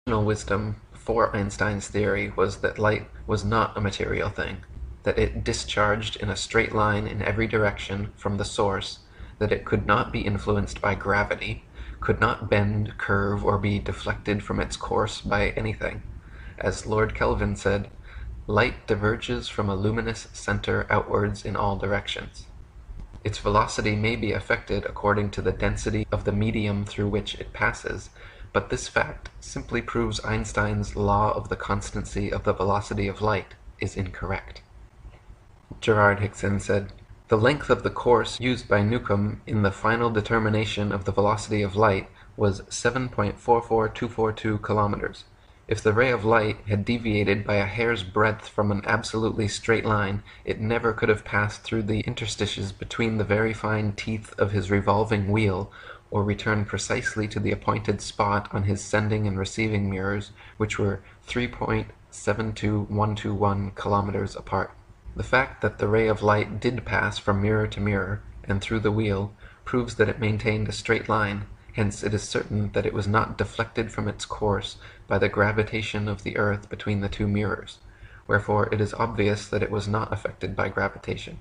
Conventional wisdom before Einstein's theory was that light was not a material thing, that it discharged in a straight line in every direction from the source, that it could not be influenced by gravity, could not bend, curve, or be deflected from its course by anything. As Lord Kelvin said, light diverges from a luminous center outwards in all directions. Its velocity may be affected according to the density of the medium through which it passes, but this fact simply proves Einstein's law of the constancy of the velocity of light is incorrect. Gerard Hickson said, "The length of the course used by Newcomb in the final determination of the velocity of light was 7.44242 kilometers. If the ray of light had deviated by a hair's breadth from an absolutely straight line, it never could have passed through the interstices between the very fine teeth of his revolving wheel, or returned precisely to the appointed spot on his sending and receiving mirrors, which were 3.72121 kilometers apart. The fact that the ray of light did pass from mirror to mirror, and through the wheel, proves that it maintained a straight line, hence it is certain that it was not deflected from its course by the gravitation of the earth between the two mirrors, wherefore it is obvious that it was not affected by gravitation.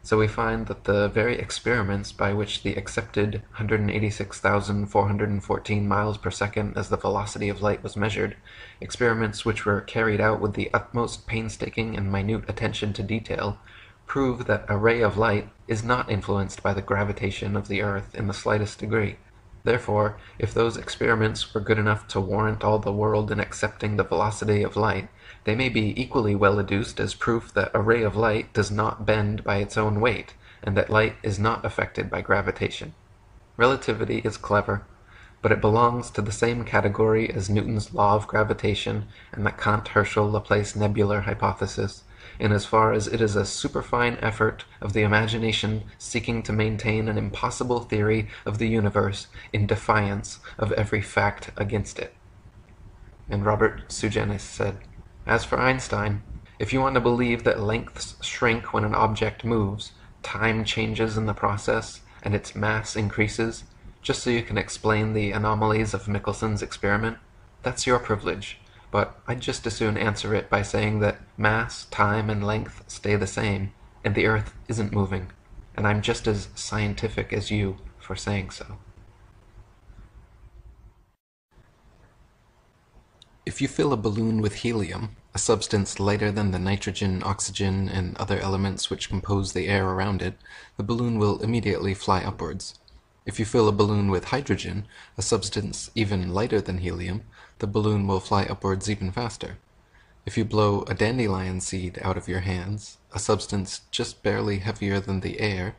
So we find that the very experiments by which the accepted 186,414 miles per second as the velocity of light was measured, experiments which were carried out with the utmost painstaking and minute attention to detail, prove that a ray of light is not influenced by the gravitation of the earth in the slightest degree. Therefore, if those experiments were good enough to warrant all the world in accepting the velocity of light, they may be equally well adduced as proof that a ray of light does not bend by its own weight, and that light is not affected by gravitation. Relativity is clever, but it belongs to the same category as Newton's law of gravitation and the Kant-Herschel-Laplace nebular hypothesis, in as far as it is a superfine effort of the imagination seeking to maintain an impossible theory of the universe in defiance of every fact against it." And Robert Sugenis said, "As for Einstein, if you want to believe that lengths shrink when an object moves, time changes in the process, and its mass increases, just so you can explain the anomalies of Michelson's experiment, that's your privilege. But I'd just as soon answer it by saying that mass, time, and length stay the same, and the Earth isn't moving, and I'm just as scientific as you for saying so." If you fill a balloon with helium, a substance lighter than the nitrogen, oxygen, and other elements which compose the air around it, the balloon will immediately fly upwards. If you fill a balloon with hydrogen, a substance even lighter than helium, the balloon will fly upwards even faster. If you blow a dandelion seed out of your hands, a substance just barely heavier than the air,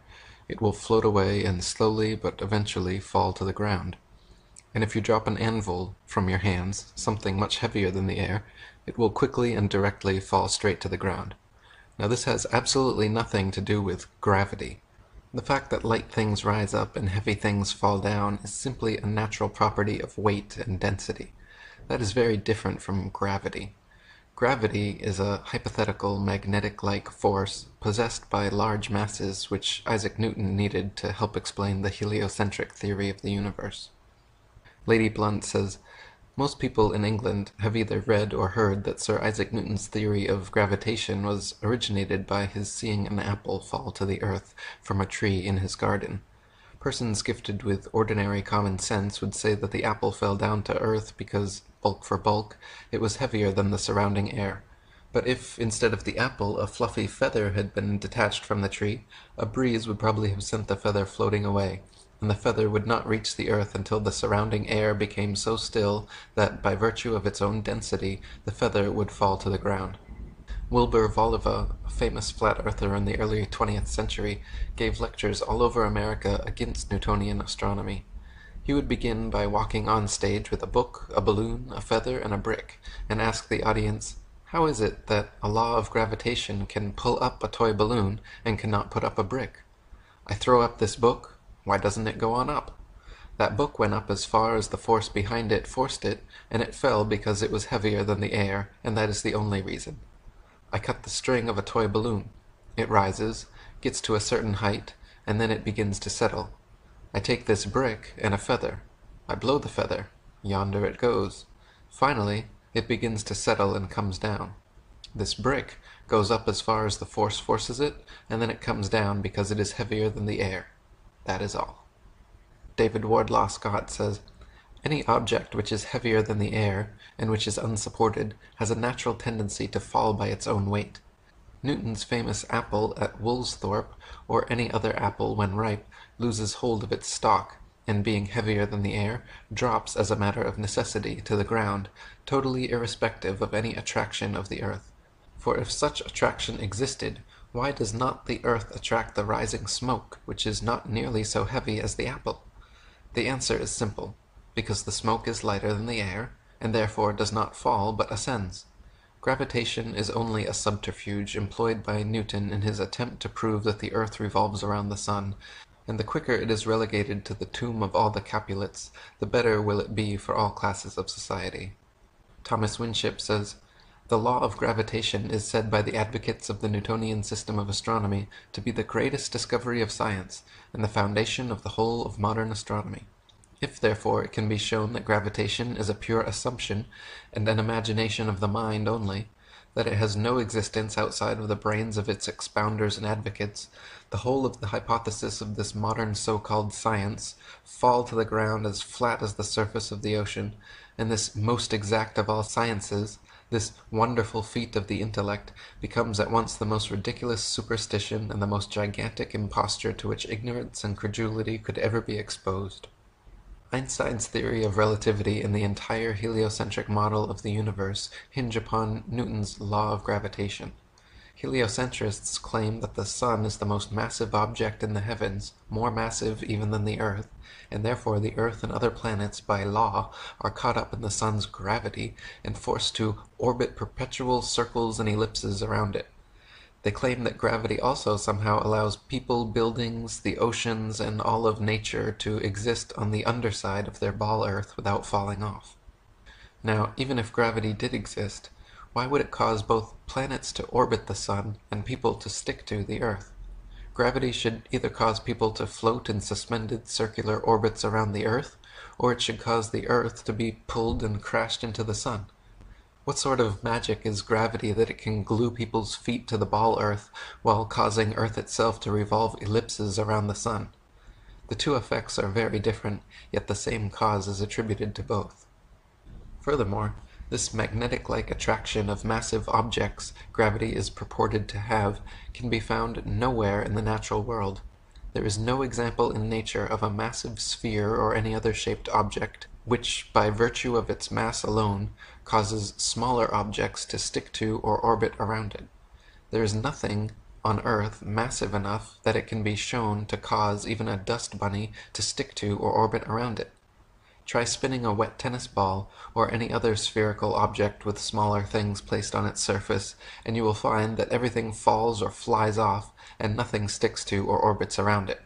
it will float away and slowly but eventually fall to the ground. And if you drop an anvil from your hands, something much heavier than the air, it will quickly and directly fall straight to the ground. Now this has absolutely nothing to do with gravity. The fact that light things rise up and heavy things fall down is simply a natural property of weight and density. That is very different from gravity. Gravity is a hypothetical magnetic-like force possessed by large masses which Isaac Newton needed to help explain the heliocentric theory of the universe. Lady Blunt says, "Most people in England have either read or heard that Sir Isaac Newton's theory of gravitation was originated by his seeing an apple fall to the earth from a tree in his garden. Persons gifted with ordinary common sense would say that the apple fell down to earth because, bulk for bulk, it was heavier than the surrounding air. But if, instead of the apple, a fluffy feather had been detached from the tree, a breeze would probably have sent the feather floating away, and the feather would not reach the earth until the surrounding air became so still that, by virtue of its own density, the feather would fall to the ground." Wilbur Voliva, a famous flat-earther in the early 20th century, gave lectures all over America against Newtonian astronomy. He would begin by walking on stage with a book, a balloon, a feather, and a brick, and ask the audience, "How is it that a law of gravitation can pull up a toy balloon and cannot put up a brick? I throw up this book. Why doesn't it go on up? That book went up as far as the force behind it forced it, and it fell because it was heavier than the air, and that is the only reason. I cut the string of a toy balloon. It rises, gets to a certain height, and then it begins to settle. I take this brick and a feather. I blow the feather. Yonder it goes. Finally, it begins to settle and comes down. This brick goes up as far as the force forces it, and then it comes down because it is heavier than the air. That is all. David Wardlaw Scott says, "Any object which is heavier than the air, and which is unsupported, has a natural tendency to fall by its own weight. Newton's famous apple at Woolsthorpe, or any other apple when ripe, loses hold of its stalk, and being heavier than the air, drops as a matter of necessity to the ground, totally irrespective of any attraction of the earth. For if such attraction existed, why does not the earth attract the rising smoke, which is not nearly so heavy as the apple? The answer is simple, because the smoke is lighter than the air, and therefore does not fall but ascends. Gravitation is only a subterfuge employed by Newton in his attempt to prove that the earth revolves around the sun, and the quicker it is relegated to the tomb of all the Capulets, the better will it be for all classes of society." Thomas Winship says, "The law of gravitation is said by the advocates of the Newtonian system of astronomy to be the greatest discovery of science, and the foundation of the whole of modern astronomy. If, therefore, it can be shown that gravitation is a pure assumption, and an imagination of the mind only, that it has no existence outside of the brains of its expounders and advocates, the whole of the hypothesis of this modern so-called science fall to the ground as flat as the surface of the ocean, and this most exact of all sciences, this wonderful feat of the intellect, becomes at once the most ridiculous superstition and the most gigantic imposture to which ignorance and credulity could ever be exposed." Einstein's theory of relativity and the entire heliocentric model of the universe hinge upon Newton's law of gravitation. Heliocentrists claim that the sun is the most massive object in the heavens, more massive even than the earth, and therefore the earth and other planets, by law, are caught up in the sun's gravity and forced to orbit perpetual circles and ellipses around it. They claim that gravity also somehow allows people, buildings, the oceans, and all of nature to exist on the underside of their ball earth without falling off. Now, even if gravity did exist, why would it cause both planets to orbit the sun and people to stick to the earth? Gravity should either cause people to float in suspended circular orbits around the earth, or it should cause the earth to be pulled and crashed into the sun. What sort of magic is gravity that it can glue people's feet to the ball earth while causing earth itself to revolve ellipses around the sun? The two effects are very different, yet the same cause is attributed to both. Furthermore, this magnetic-like attraction of massive objects gravity is purported to have can be found nowhere in the natural world. There is no example in nature of a massive sphere or any other shaped object which, by virtue of its mass alone, causes smaller objects to stick to or orbit around it. There is nothing on earth massive enough that it can be shown to cause even a dust bunny to stick to or orbit around it. Try spinning a wet tennis ball or any other spherical object with smaller things placed on its surface, and you will find that everything falls or flies off, and nothing sticks to or orbits around it.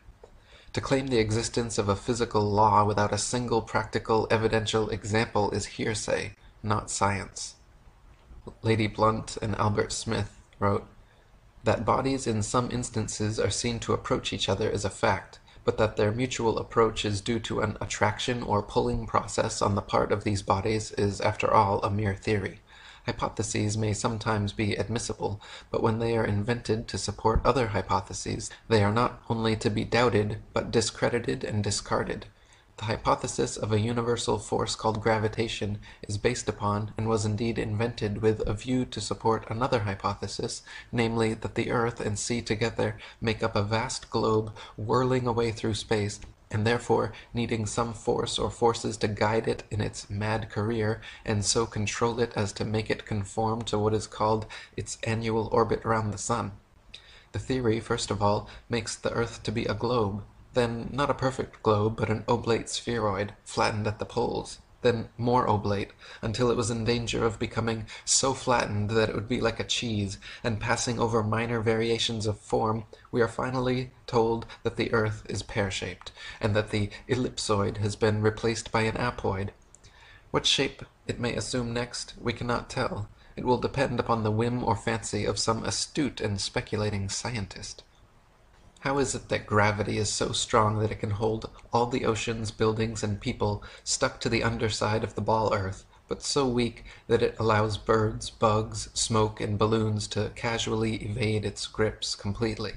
To claim the existence of a physical law without a single practical evidential example is hearsay, not science. Lady Blunt and Albert Smith wrote, "That bodies in some instances are seen to approach each other is a fact, but that their mutual approach is due to an attraction or pulling process on the part of these bodies is, after all, a mere theory. Hypotheses may sometimes be admissible, but when they are invented to support other hypotheses, they are not only to be doubted, but discredited and discarded. The hypothesis of a universal force called gravitation is based upon, and was indeed invented with a view to support another hypothesis, namely, that the earth and sea together make up a vast globe whirling away through space, and therefore needing some force or forces to guide it in its mad career, and so control it as to make it conform to what is called its annual orbit round the sun. The theory, first of all, makes the earth to be a globe, then not a perfect globe, but an oblate spheroid, flattened at the poles, then more oblate, until it was in danger of becoming so flattened that it would be like a cheese, and passing over minor variations of form, we are finally told that the earth is pear-shaped, and that the ellipsoid has been replaced by an apoid. What shape it may assume next, we cannot tell. It will depend upon the whim or fancy of some astute and speculating scientist. How is it that gravity is so strong that it can hold all the oceans, buildings, and people stuck to the underside of the ball earth, but so weak that it allows birds, bugs, smoke, and balloons to casually evade its grips completely.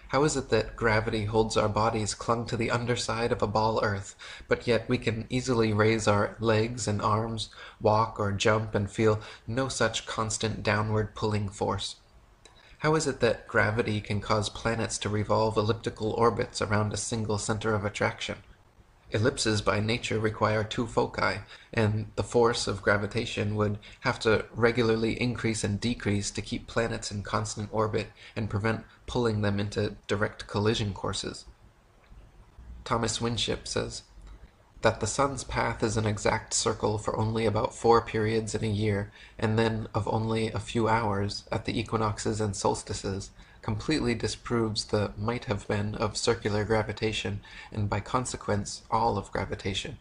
How is it that gravity holds our bodies clung to the underside of a ball earth, but yet we can easily raise our legs and arms, walk or jump, and feel no such constant downward pulling force? How is it that gravity can cause planets to revolve elliptical orbits around a single center of attraction? Ellipses by nature require two foci, and the force of gravitation would have to regularly increase and decrease to keep planets in constant orbit and prevent pulling them into direct collision courses. Thomas Winship says that the sun's path is an exact circle for only about 4 periods in a year, and then of only a few hours at the equinoxes and solstices, completely disproves the might have been of circular gravitation, and by consequence all of gravitation.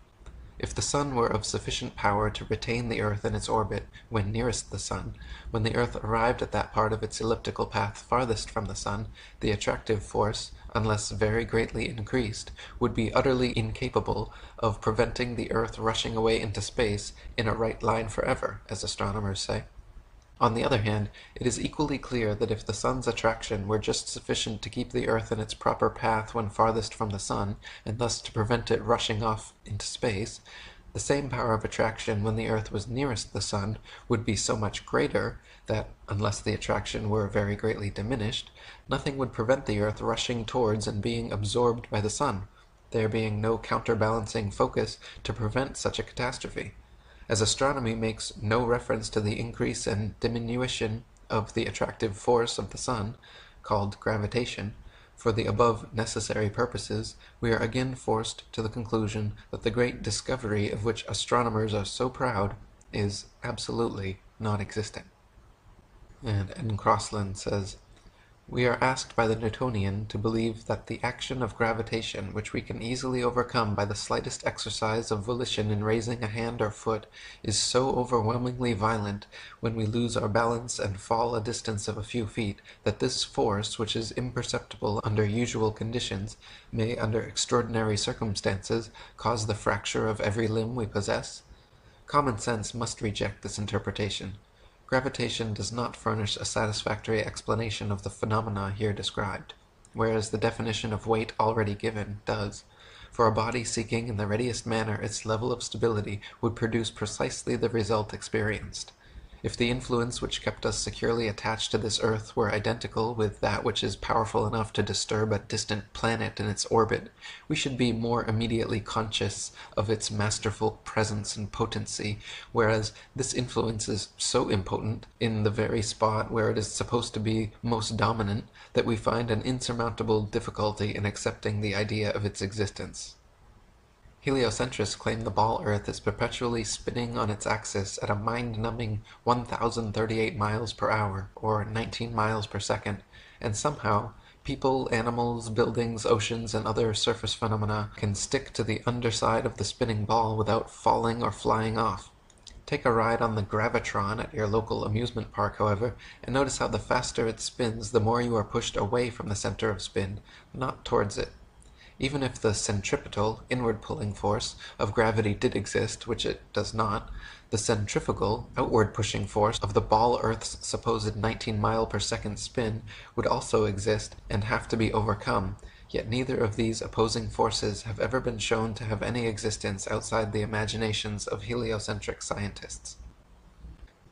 If the sun were of sufficient power to retain the earth in its orbit when nearest the sun, when the earth arrived at that part of its elliptical path farthest from the sun, the attractive force, unless very greatly increased, would be utterly incapable of preventing the earth rushing away into space in a right line forever, as astronomers say. On the other hand, it is equally clear that if the sun's attraction were just sufficient to keep the earth in its proper path when farthest from the sun, and thus to prevent it rushing off into space, the same power of attraction when the earth was nearest the sun would be so much greater that, unless the attraction were very greatly diminished, nothing would prevent the earth rushing towards and being absorbed by the sun, there being no counterbalancing focus to prevent such a catastrophe. As astronomy makes no reference to the increase and diminution of the attractive force of the sun, called gravitation, for the above necessary purposes, we are again forced to the conclusion that the great discovery of which astronomers are so proud is absolutely non-existent. And N. Crossland says, we are asked by the Newtonian to believe that the action of gravitation, which we can easily overcome by the slightest exercise of volition in raising a hand or foot, is so overwhelmingly violent when we lose our balance and fall a distance of a few feet, that this force, which is imperceptible under usual conditions, may, under extraordinary circumstances, cause the fracture of every limb we possess. Common sense must reject this interpretation. Gravitation does not furnish a satisfactory explanation of the phenomena here described, whereas the definition of weight already given does, for a body seeking in the readiest manner its level of stability would produce precisely the result experienced. If the influence which kept us securely attached to this earth were identical with that which is powerful enough to disturb a distant planet in its orbit, we should be more immediately conscious of its masterful presence and potency, whereas this influence is so impotent in the very spot where it is supposed to be most dominant that we find an insurmountable difficulty in accepting the idea of its existence. Heliocentrists claim the ball Earth is perpetually spinning on its axis at a mind-numbing 1,038 miles per hour, or 19 miles per second, and somehow people, animals, buildings, oceans, and other surface phenomena can stick to the underside of the spinning ball without falling or flying off. Take a ride on the gravitron at your local amusement park, however, and notice how the faster it spins, the more you are pushed away from the center of spin, not towards it. Even if the centripetal, inward pulling force, of gravity did exist, which it does not, the centrifugal, outward pushing force, of the ball Earth's supposed 19 mile per second spin would also exist and have to be overcome, yet neither of these opposing forces have ever been shown to have any existence outside the imaginations of heliocentric scientists.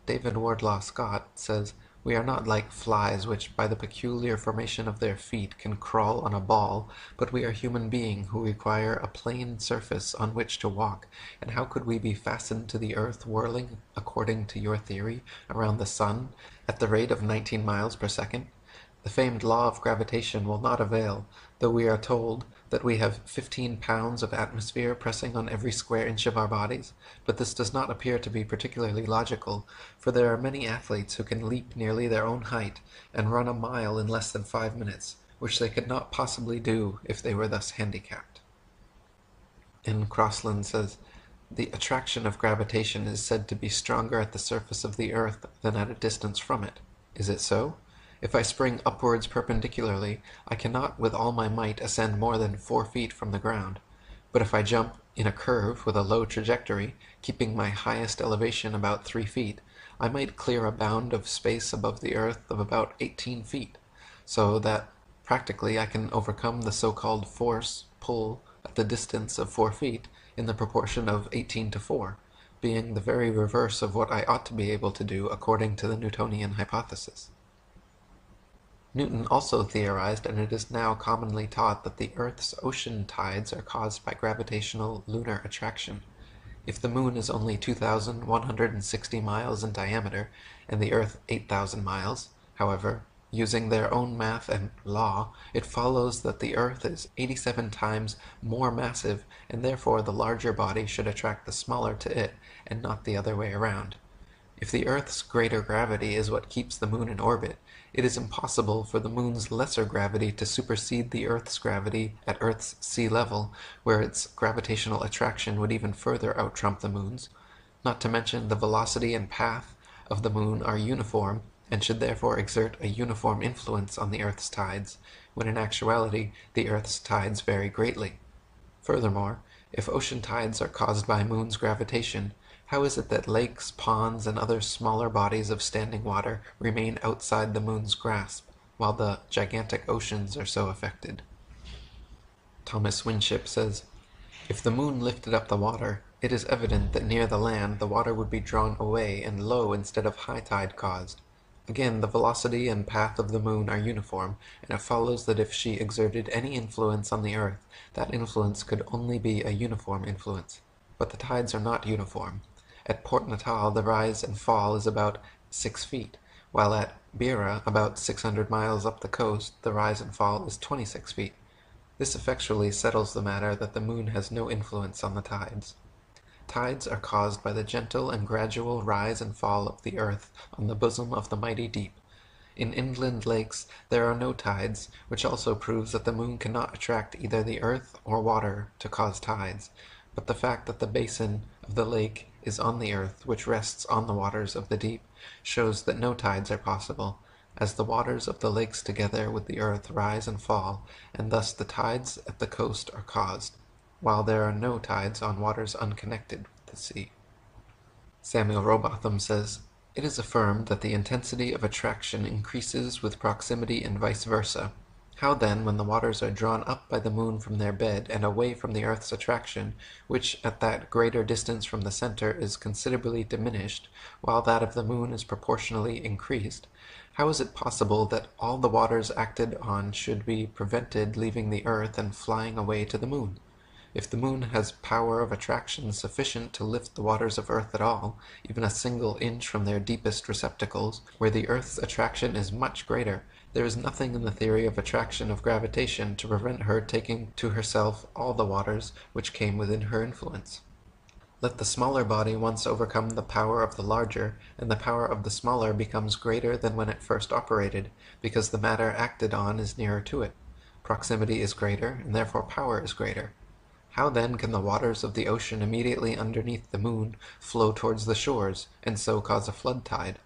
David Wardlaw Scott says, we are not like flies which, by the peculiar formation of their feet, can crawl on a ball, but we are human beings who require a plane surface on which to walk, and how could we be fastened to the earth whirling, according to your theory, around the sun, at the rate of 19 miles per second? The famed law of gravitation will not avail, though we are told that we have 15 pounds of atmosphere pressing on every square inch of our bodies, but this does not appear to be particularly logical, for there are many athletes who can leap nearly their own height and run a mile in less than 5 minutes, which they could not possibly do if they were thus handicapped. N. Crossland says, the attraction of gravitation is said to be stronger at the surface of the earth than at a distance from it. Is it so? If I spring upwards perpendicularly, I cannot with all my might ascend more than 4 feet from the ground. But if I jump in a curve with a low trajectory, keeping my highest elevation about 3 feet, I might clear a bound of space above the Earth of about 18 feet, so that practically I can overcome the so-called force, pull, at the distance of 4 feet in the proportion of 18 to 4, being the very reverse of what I ought to be able to do according to the Newtonian hypothesis. Newton also theorized, and it is now commonly taught, that the Earth's ocean tides are caused by gravitational lunar attraction. If the moon is only 2,160 miles in diameter, and the Earth 8,000 miles, however, using their own math and law, it follows that the Earth is 87 times more massive, and therefore the larger body should attract the smaller to it, and not the other way around. If the Earth's greater gravity is what keeps the moon in orbit, it is impossible for the moon's lesser gravity to supersede the Earth's gravity at Earth's sea level, where its gravitational attraction would even further outtrump the moon's. Not to mention the velocity and path of the moon are uniform, and should therefore exert a uniform influence on the Earth's tides, when in actuality the Earth's tides vary greatly. Furthermore, if ocean tides are caused by moon's gravitation, how is it that lakes, ponds, and other smaller bodies of standing water remain outside the moon's grasp, while the gigantic oceans are so affected? Thomas Winship says, "If the moon lifted up the water, it is evident that near the land the water would be drawn away and low instead of high tide caused. Again, the velocity and path of the moon are uniform, and it follows that if she exerted any influence on the Earth, that influence could only be a uniform influence. But the tides are not uniform. At Port Natal the rise and fall is about 6 feet, while at Beira, about 600 miles up the coast, the rise and fall is 26 feet. This effectually settles the matter that the moon has no influence on the tides. Tides are caused by the gentle and gradual rise and fall of the earth on the bosom of the mighty deep. In inland lakes there are no tides, which also proves that the moon cannot attract either the earth or water to cause tides, but the fact that the basin of the lake is on the earth, which rests on the waters of the deep, shows that no tides are possible, as the waters of the lakes together with the earth rise and fall, and thus the tides at the coast are caused, while there are no tides on waters unconnected with the sea." Samuel Rowbotham says, "It is affirmed that the intensity of attraction increases with proximity and vice versa. How then, when the waters are drawn up by the moon from their bed and away from the earth's attraction, which at that greater distance from the center is considerably diminished, while that of the moon is proportionally increased, how is it possible that all the waters acted on should be prevented leaving the earth and flying away to the moon? If the moon has power of attraction sufficient to lift the waters of earth at all, even a single inch from their deepest receptacles, where the earth's attraction is much greater, there is nothing in the theory of attraction of gravitation to prevent her taking to herself all the waters which came within her influence. Let the smaller body once overcome the power of the larger, and the power of the smaller becomes greater than when it first operated, because the matter acted on is nearer to it. Proximity is greater, and therefore power is greater. How then can the waters of the ocean immediately underneath the moon flow towards the shores, and so cause a flood tide?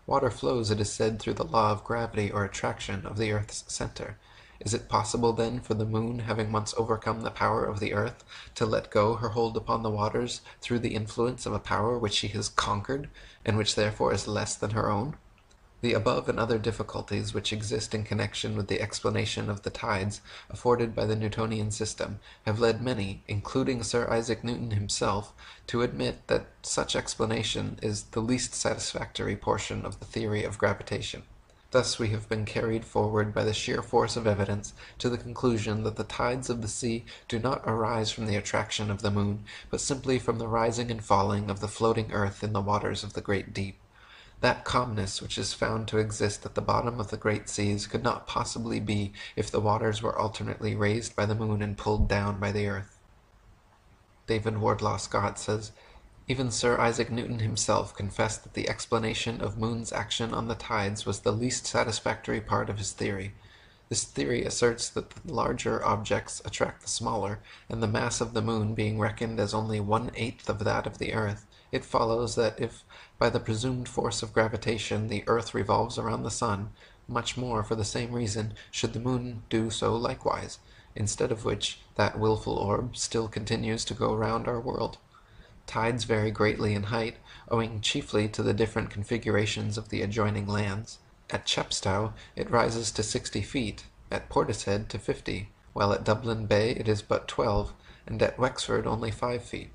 Water flows, it is said, through the law of gravity or attraction of the earth's center. Is it possible then for the moon, having once overcome the power of the earth, to let go her hold upon the waters through the influence of a power which she has conquered, and which therefore is less than her own? The above and other difficulties which exist in connection with the explanation of the tides afforded by the Newtonian system have led many, including Sir Isaac Newton himself, to admit that such explanation is the least satisfactory portion of the theory of gravitation. Thus we have been carried forward by the sheer force of evidence to the conclusion that the tides of the sea do not arise from the attraction of the moon, but simply from the rising and falling of the floating earth in the waters of the great deep. That calmness which is found to exist at the bottom of the great seas could not possibly be if the waters were alternately raised by the moon and pulled down by the earth." David Wardlaw Scott says, "Even Sir Isaac Newton himself confessed that the explanation of moon's action on the tides was the least satisfactory part of his theory. This theory asserts that the larger objects attract the smaller, and the mass of the moon being reckoned as only 1/8 of that of the earth, it follows that if, by the presumed force of gravitation, the earth revolves around the sun, much more, for the same reason, should the moon do so likewise. instead of which that willful orb still continues to go round our world. Tides vary greatly in height, owing chiefly to the different configurations of the adjoining lands. At Chepstow it rises to 60 feet, at Portishead to 50, while at Dublin Bay it is but 12, and at Wexford only 5 feet.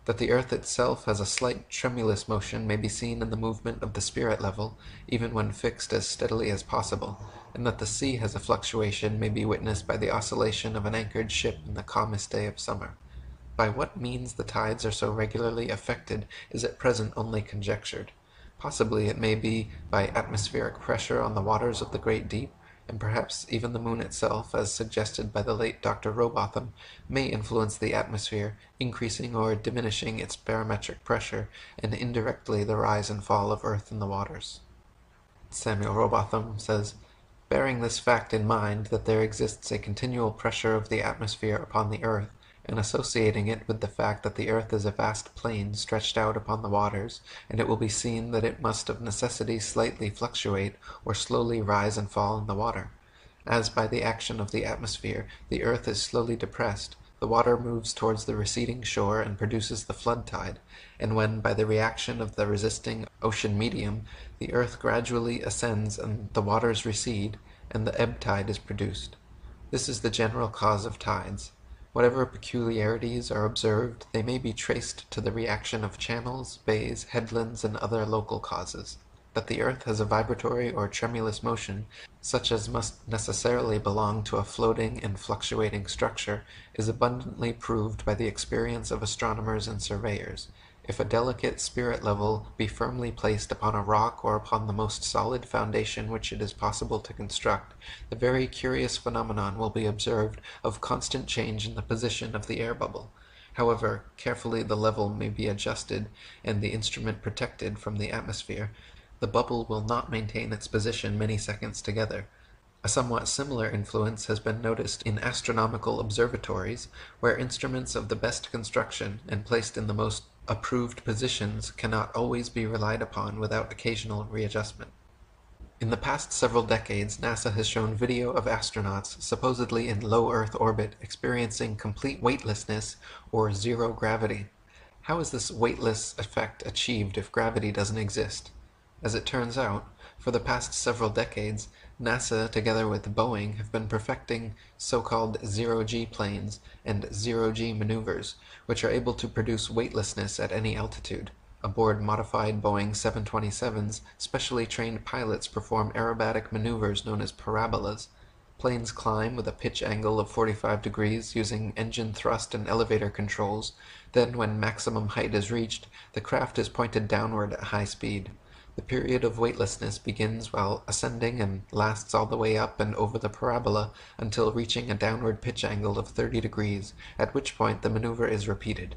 That the earth itself has a slight tremulous motion may be seen in the movement of the spirit level, even when fixed as steadily as possible, and that the sea has a fluctuation may be witnessed by the oscillation of an anchored ship in the calmest day of summer. By what means the tides are so regularly affected is at present only conjectured. Possibly it may be by atmospheric pressure on the waters of the great deep, and perhaps even the moon itself, as suggested by the late Dr. Robotham, may influence the atmosphere, increasing or diminishing its barometric pressure, and indirectly the rise and fall of earth in the waters. Samuel Robotham says, bearing this fact in mind, that there exists a continual pressure of the atmosphere upon the earth, and associating it with the fact that the earth is a vast plain stretched out upon the waters, and it will be seen that it must of necessity slightly fluctuate or slowly rise and fall in the water. As by the action of the atmosphere the earth is slowly depressed, the water moves towards the receding shore and produces the flood tide, and when by the reaction of the resisting ocean medium the earth gradually ascends and the waters recede, and the ebb tide is produced. This is the general cause of tides. Whatever peculiarities are observed, they may be traced to the reaction of channels, bays, headlands, and other local causes. That the earth has a vibratory or tremulous motion, such as must necessarily belong to a floating and fluctuating structure, is abundantly proved by the experience of astronomers and surveyors. If a delicate spirit level be firmly placed upon a rock or upon the most solid foundation which it is possible to construct, the very curious phenomenon will be observed of constant change in the position of the air bubble. However carefully the level may be adjusted and the instrument protected from the atmosphere, the bubble will not maintain its position many seconds together. A somewhat similar influence has been noticed in astronomical observatories, where instruments of the best construction and placed in the most approved positions cannot always be relied upon without occasional readjustment. In the past several decades, NASA has shown video of astronauts supposedly in low Earth orbit experiencing complete weightlessness or zero gravity. How is this weightless effect achieved if gravity doesn't exist? As it turns out, for the past several decades, NASA, together with Boeing, have been perfecting so-called zero-G planes and zero-G maneuvers, which are able to produce weightlessness at any altitude. Aboard modified Boeing 727s, specially trained pilots perform aerobatic maneuvers known as parabolas. Planes climb with a pitch angle of 45 degrees using engine thrust and elevator controls. Then, when maximum height is reached, the craft is pointed downward at high speed. The period of weightlessness begins while ascending and lasts all the way up and over the parabola until reaching a downward pitch angle of 30 degrees, at which point the maneuver is repeated.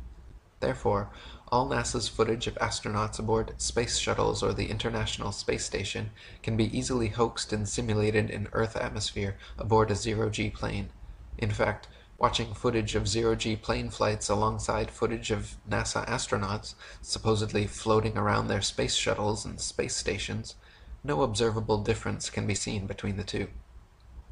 Therefore, all NASA's footage of astronauts aboard space shuttles or the International Space Station can be easily hoaxed and simulated in Earth atmosphere aboard a zero-G plane. In fact, watching footage of zero-G plane flights alongside footage of NASA astronauts, supposedly floating around their space shuttles and space stations, no observable difference can be seen between the two.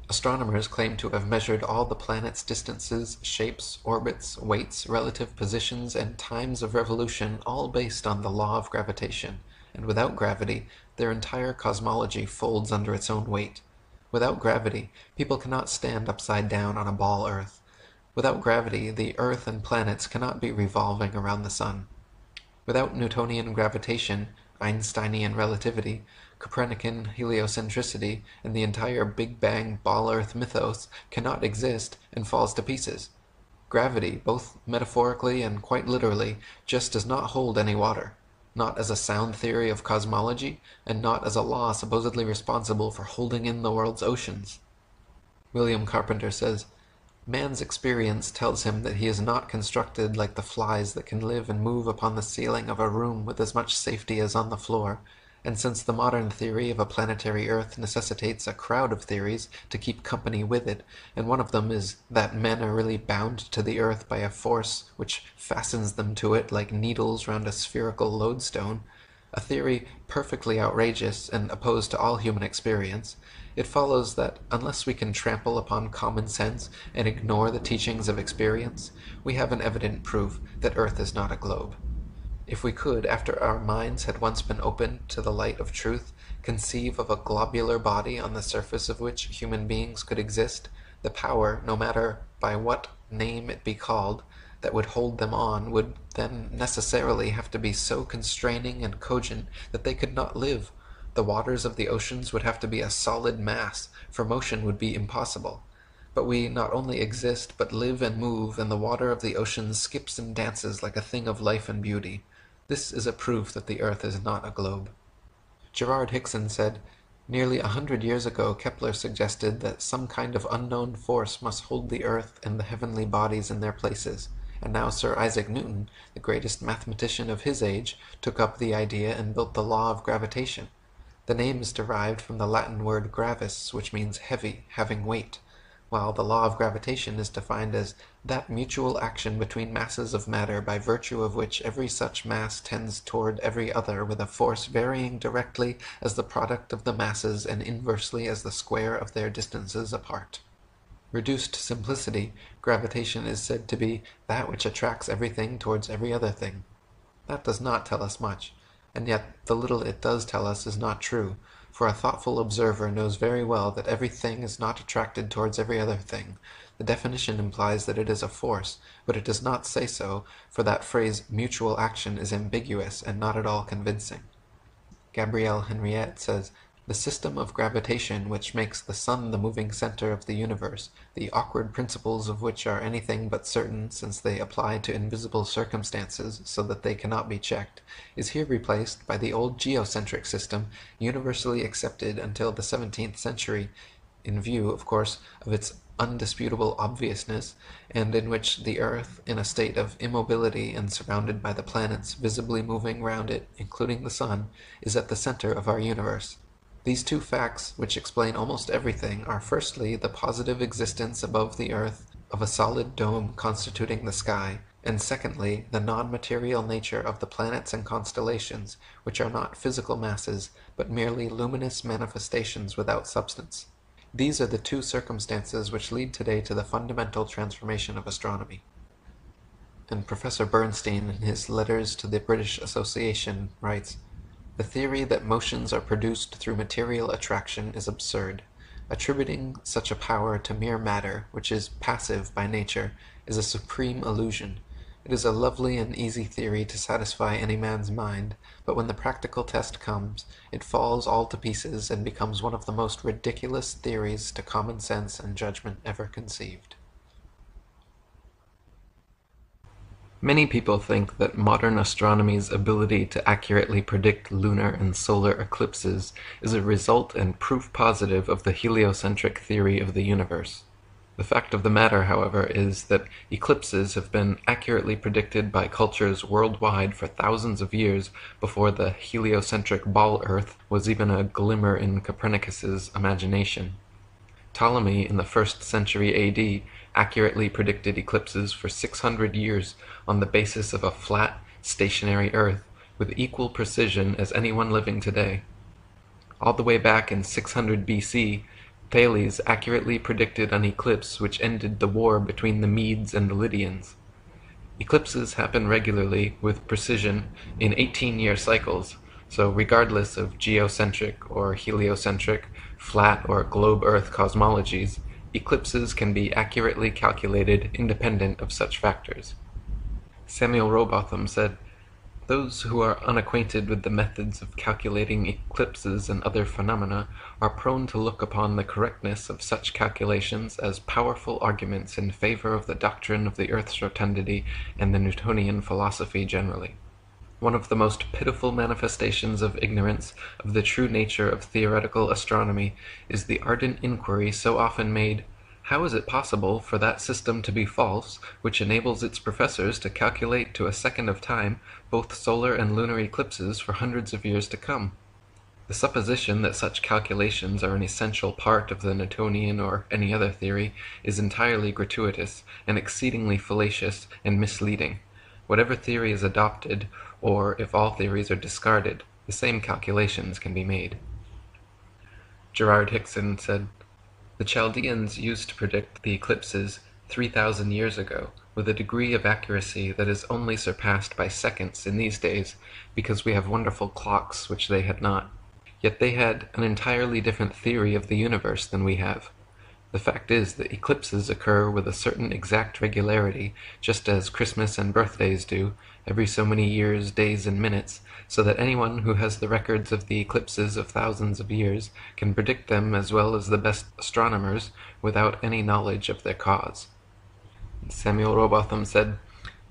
Astronomers claim to have measured all the planets' distances, shapes, orbits, weights, relative positions, and times of revolution, all based on the law of gravitation, and without gravity, their entire cosmology folds under its own weight. Without gravity, people cannot stand upside down on a ball Earth. Without gravity, the Earth and planets cannot be revolving around the Sun. Without Newtonian gravitation, Einsteinian relativity, Copernican heliocentricity, and the entire Big Bang ball Earth mythos cannot exist and falls to pieces. Gravity, both metaphorically and quite literally, just does not hold any water, not as a sound theory of cosmology, and not as a law supposedly responsible for holding in the world's oceans. William Carpenter says, man's experience tells him that he is not constructed like the flies that can live and move upon the ceiling of a room with as much safety as on the floor, and since the modern theory of a planetary Earth necessitates a crowd of theories to keep company with it, and one of them is that men are really bound to the Earth by a force which fastens them to it like needles round a spherical lodestone, a theory perfectly outrageous and opposed to all human experience, It follows that unless we can trample upon common sense and ignore the teachings of experience, we have an evident proof that Earth is not a globe. If we could, after our minds had once been opened to the light of truth, conceive of a globular body on the surface of which human beings could exist, the power, no matter by what name it be called, that would hold them on would then necessarily have to be so constraining and cogent that they could not live. The waters of the oceans would have to be a solid mass, for motion would be impossible. But we not only exist, but live and move, and the water of the oceans skips and dances like a thing of life and beauty. This is a proof that the earth is not a globe. Gerard Hickson said, "Nearly 100 years ago Kepler suggested that some kind of unknown force must hold the earth and the heavenly bodies in their places, and now Sir Isaac Newton, the greatest mathematician of his age, took up the idea and built the law of gravitation. The name is derived from the Latin word gravis, which means heavy, having weight, while the law of gravitation is defined as that mutual action between masses of matter by virtue of which every such mass tends toward every other with a force varying directly as the product of the masses and inversely as the square of their distances apart. Reduced to simplicity, gravitation is said to be that which attracts everything towards every other thing. That does not tell us much, and yet the little it does tell us is not true, for a thoughtful observer knows very well that every thing is not attracted towards every other thing. The definition implies that it is a force, but it does not say so, for that phrase mutual action is ambiguous and not at all convincing. Gabrielle Henriette says, "The system of gravitation which makes the sun the moving center of the universe, the awkward principles of which are anything but certain since they apply to invisible circumstances so that they cannot be checked, is here replaced by the old geocentric system, universally accepted until the 17th century, in view, of course, of its undisputable obviousness, and in which the earth, in a state of immobility and surrounded by the planets visibly moving round it, including the sun, is at the center of our universe. These two facts, which explain almost everything, are firstly the positive existence above the earth of a solid dome constituting the sky, and secondly the non-material nature of the planets and constellations, which are not physical masses, but merely luminous manifestations without substance. These are the two circumstances which lead today to the fundamental transformation of astronomy." And Professor Bernstein, in his Letters to the British Association, writes, "The theory that motions are produced through material attraction is absurd. Attributing such a power to mere matter, which is passive by nature, is a supreme illusion. It is a lovely and easy theory to satisfy any man's mind, but when the practical test comes, it falls all to pieces and becomes one of the most ridiculous theories to common sense and judgment ever conceived." Many people think that modern astronomy's ability to accurately predict lunar and solar eclipses is a result and proof positive of the heliocentric theory of the universe. The fact of the matter, however, is that eclipses have been accurately predicted by cultures worldwide for thousands of years before the heliocentric ball Earth was even a glimmer in Copernicus's imagination. Ptolemy, in the 1st century AD, accurately predicted eclipses for 600 years on the basis of a flat, stationary Earth with equal precision as anyone living today. All the way back in 600 BC, Thales accurately predicted an eclipse which ended the war between the Medes and the Lydians. Eclipses happen regularly, with precision, in 18-year cycles, so regardless of geocentric or heliocentric, flat or globe Earth cosmologies, eclipses can be accurately calculated independent of such factors. Samuel Rowbotham said, "Those who are unacquainted with the methods of calculating eclipses and other phenomena are prone to look upon the correctness of such calculations as powerful arguments in favor of the doctrine of the earth's rotundity and the Newtonian philosophy generally. One of the most pitiful manifestations of ignorance of the true nature of theoretical astronomy is the ardent inquiry so often made, 'How is it possible for that system to be false which enables its professors to calculate to a second of time both solar and lunar eclipses for hundreds of years to come?' The supposition that such calculations are an essential part of the Newtonian or any other theory is entirely gratuitous and exceedingly fallacious and misleading. Whatever theory is adopted, or if all theories are discarded, the same calculations can be made." Gerard Hickson said, "The Chaldeans used to predict the eclipses 3,000 years ago with a degree of accuracy that is only surpassed by seconds in these days, because we have wonderful clocks which they had not. Yet they had an entirely different theory of the universe than we have. The fact is that eclipses occur with a certain exact regularity, just as Christmas and birthdays do, every so many years, days, and minutes, so that anyone who has the records of the eclipses of thousands of years can predict them as well as the best astronomers without any knowledge of their cause." Samuel Rowbotham said,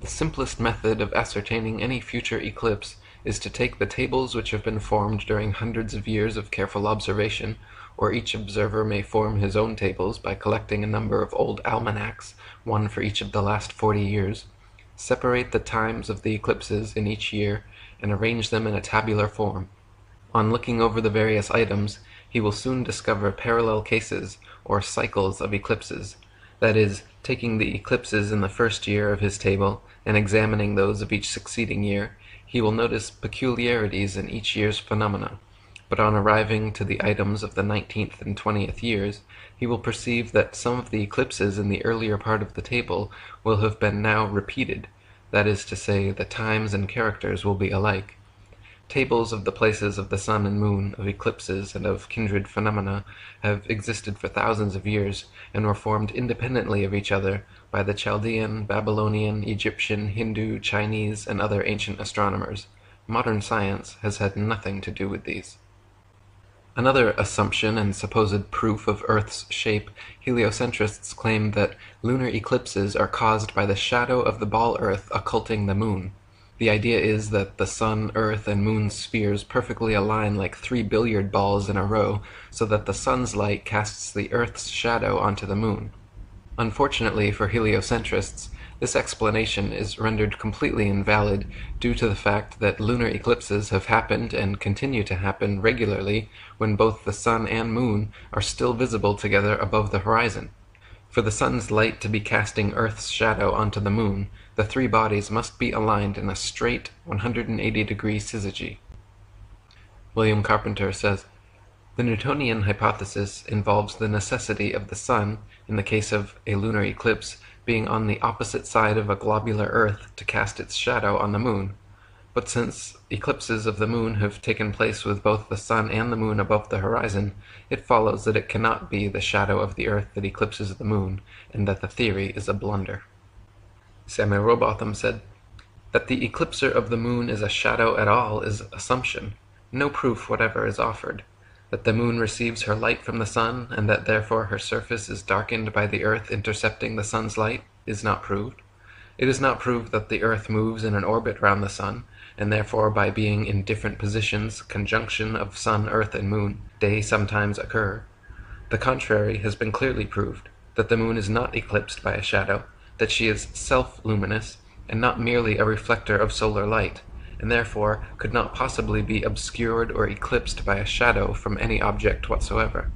"The simplest method of ascertaining any future eclipse is to take the tables which have been formed during hundreds of years of careful observation, or each observer may form his own tables by collecting a number of old almanacs, one for each of the last 40 years, separate the times of the eclipses in each year, and arrange them in a tabular form. On looking over the various items, he will soon discover parallel cases, or cycles of eclipses, that is, taking the eclipses in the first year of his table, and examining those of each succeeding year, he will notice peculiarities in each year's phenomena, but on arriving to the items of the 19th and 20th years, he will perceive that some of the eclipses in the earlier part of the table will have been now repeated, that is to say, the times and characters will be alike. Tables of the places of the sun and moon, of eclipses, and of kindred phenomena have existed for thousands of years, and were formed independently of each other by the Chaldean, Babylonian, Egyptian, Hindu, Chinese, and other ancient astronomers. Modern science has had nothing to do with these." Another assumption and supposed proof of Earth's shape, heliocentrists claim that lunar eclipses are caused by the shadow of the ball Earth occulting the moon. The idea is that the sun, earth, and moon's spheres perfectly align like 3 billiard balls in a row, so that the sun's light casts the earth's shadow onto the moon. Unfortunately for heliocentrists, this explanation is rendered completely invalid due to the fact that lunar eclipses have happened and continue to happen regularly when both the sun and moon are still visible together above the horizon. For the sun's light to be casting Earth's shadow onto the moon, the three bodies must be aligned in a straight 180-degree syzygy. William Carpenter says, "The Newtonian hypothesis involves the necessity of the sun, in the case of a lunar eclipse, being on the opposite side of a globular Earth to cast its shadow on the moon. But since eclipses of the moon have taken place with both the sun and the moon above the horizon, it follows that it cannot be the shadow of the Earth that eclipses the moon, and that the theory is a blunder." Samuel Rowbotham said, "That the eclipser of the moon is a shadow at all is assumption. No proof whatever is offered. That the moon receives her light from the sun, and that therefore her surface is darkened by the Earth intercepting the sun's light, is not proved. It is not proved that the Earth moves in an orbit round the sun, and therefore by being in different positions, conjunction of sun, earth, and moon, day sometimes occur. The contrary has been clearly proved, that the moon is not eclipsed by a shadow, that she is self-luminous, and not merely a reflector of solar light, and therefore could not possibly be obscured or eclipsed by a shadow from any object whatsoever,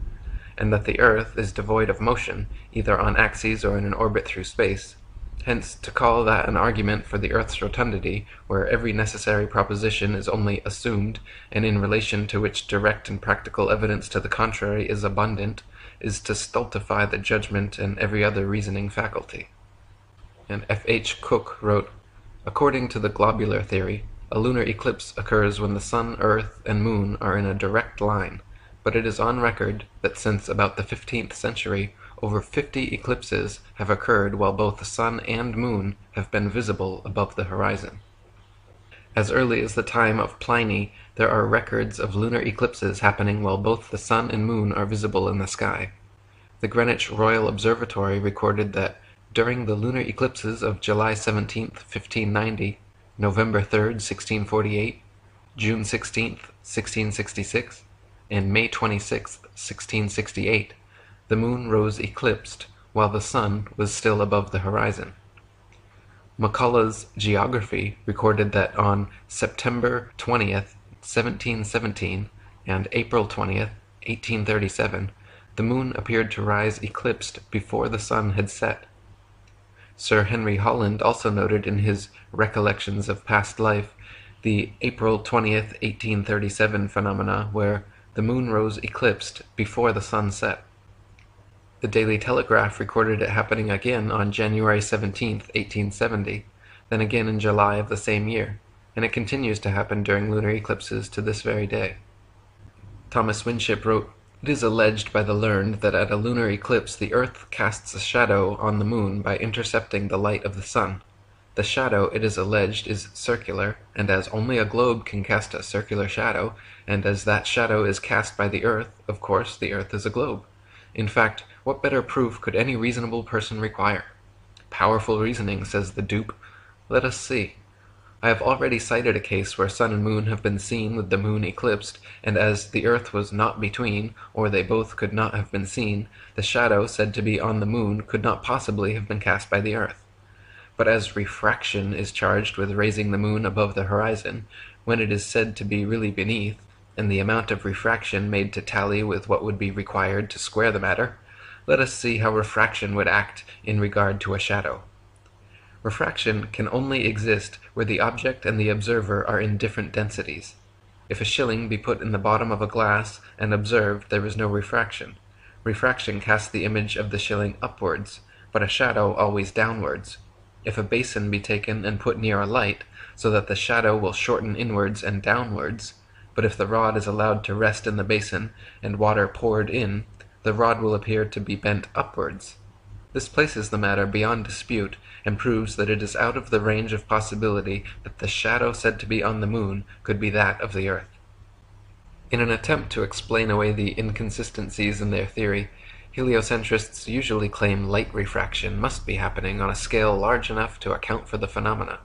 and that the Earth is devoid of motion, either on axes or in an orbit through space. Hence, to call that an argument for the Earth's rotundity, where every necessary proposition is only assumed, and in relation to which direct and practical evidence to the contrary is abundant, is to stultify the judgment and every other reasoning faculty." And F.H. Cook wrote, "According to the globular theory, a lunar eclipse occurs when the sun, earth, and moon are in a direct line, but it is on record that since about the 15th century, over 50 eclipses have occurred while both the sun and moon have been visible above the horizon. As early as the time of Pliny, there are records of lunar eclipses happening while both the sun and moon are visible in the sky. The Greenwich Royal Observatory recorded that during the lunar eclipses of July 17th, 1590, November 3rd, 1648, June 16th, 1666, and May 26th, 1668, the moon rose eclipsed, while the sun was still above the horizon. McCullough's Geography recorded that on September 20th, 1717, and April 20th, 1837, the moon appeared to rise eclipsed before the sun had set. Sir Henry Holland also noted in his Recollections of Past Life the April 20th, 1837 phenomena where the moon rose eclipsed before the sun set. The Daily Telegraph recorded it happening again on January 17th, 1870, then again in July of the same year, and it continues to happen during lunar eclipses to this very day. Thomas Winship wrote, "It is alleged by the learned that at a lunar eclipse the earth casts a shadow on the moon by intercepting the light of the sun. The shadow, it is alleged, is circular, and as only a globe can cast a circular shadow, and as that shadow is cast by the earth, of course the earth is a globe. In fact, what better proof could any reasonable person require? Powerful reasoning, says the dupe. Let us see. I have already cited a case where sun and moon have been seen with the moon eclipsed, and as the earth was not between, or they both could not have been seen, the shadow said to be on the moon could not possibly have been cast by the earth. But as refraction is charged with raising the moon above the horizon, when it is said to be really beneath, and the amount of refraction made to tally with what would be required to square the matter, let us see how refraction would act in regard to a shadow. Refraction can only exist where the object and the observer are in different densities. If a shilling be put in the bottom of a glass and observed, there is no refraction. Refraction casts the image of the shilling upwards, but a shadow always downwards. If a basin be taken and put near a light, so that the shadow will shorten inwards and downwards, but if the rod is allowed to rest in the basin and water poured in, the rod will appear to be bent upwards. This places the matter beyond dispute, and proves that it is out of the range of possibility that the shadow said to be on the moon could be that of the earth. In an attempt to explain away the inconsistencies in their theory, heliocentrists usually claim light refraction must be happening on a scale large enough to account for the phenomena.